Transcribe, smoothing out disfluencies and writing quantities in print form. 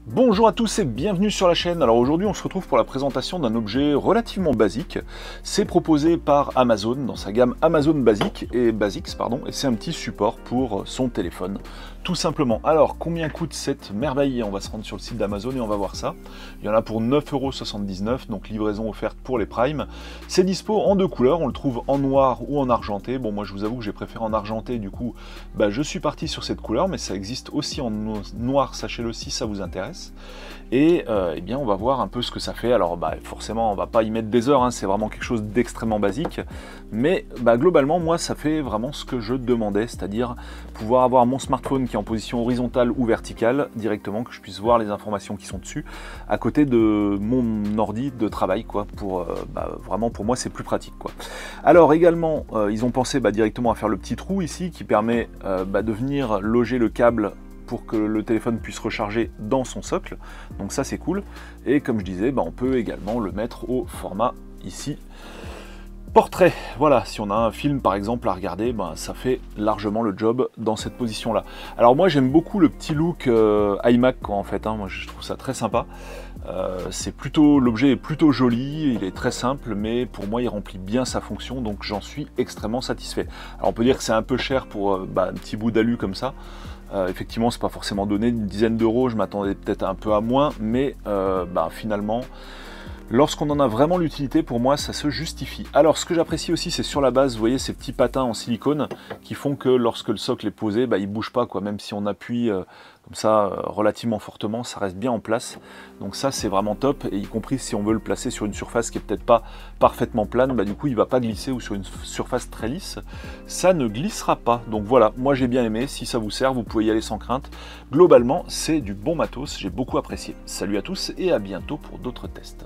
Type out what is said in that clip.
Bonjour à tous et bienvenue sur la chaîne. Alors aujourd'hui on se retrouve pour la présentation d'un objet relativement basique. C'est proposé par Amazon dans sa gamme Amazon Basics, et c'est un petit support pour son téléphone. Tout simplement. Alors combien coûte cette merveille? On va se rendre sur le site d'Amazon et on va voir ça. Il y en a pour 9,79 €, donc livraison offerte pour les Prime. C'est dispo en deux couleurs, on le trouve en noir ou en argenté. Bon, moi je vous avoue que j'ai préféré en argenté, du coup je suis parti sur cette couleur, mais ça existe aussi en noir, sachez-le si ça vous intéresse. Et eh bien on va voir un peu ce que ça fait. Alors forcément on va pas y mettre des heures, hein, c'est vraiment quelque chose d'extrêmement basique, mais globalement moi ça fait vraiment ce que je demandais, c'est-à-dire pouvoir avoir mon smartphone qui est en position horizontale ou verticale directement, que je puisse voir les informations qui sont dessus à côté de mon ordi de travail, quoi, pour vraiment pour moi c'est plus pratique, quoi. Alors également ils ont pensé directement à faire le petit trou ici qui permet de venir loger le câble pour que le téléphone puisse recharger dans son socle, donc ça c'est cool. Et comme je disais, on peut également le mettre au format ici portrait. Voilà, si on a un film par exemple à regarder, ça fait largement le job dans cette position là. Alors moi j'aime beaucoup le petit look iMac, quoi, en fait, hein. Moi je trouve ça très sympa. L'objet est plutôt joli, il est très simple, mais pour moi il remplit bien sa fonction, donc j'en suis extrêmement satisfait. Alors on peut dire que c'est un peu cher pour un petit bout d'alu comme ça. Effectivement c'est pas forcément donné, une dizaine d'euros, je m'attendais peut-être un peu à moins, mais finalement lorsqu'on en a vraiment l'utilité, pour moi ça se justifie. Alors ce que j'apprécie aussi, c'est sur la base, vous voyez ces petits patins en silicone qui font que lorsque le socle est posé, il bouge pas, quoi. Même si on appuie comme ça relativement fortement, ça reste bien en place. Donc ça c'est vraiment top, et y compris si on veut le placer sur une surface qui est peut-être pas parfaitement plane, du coup il va pas glisser, ou sur une surface très lisse, ça ne glissera pas. Donc voilà, moi j'ai bien aimé, si ça vous sert, vous pouvez y aller sans crainte. Globalement, c'est du bon matos, j'ai beaucoup apprécié. Salut à tous et à bientôt pour d'autres tests.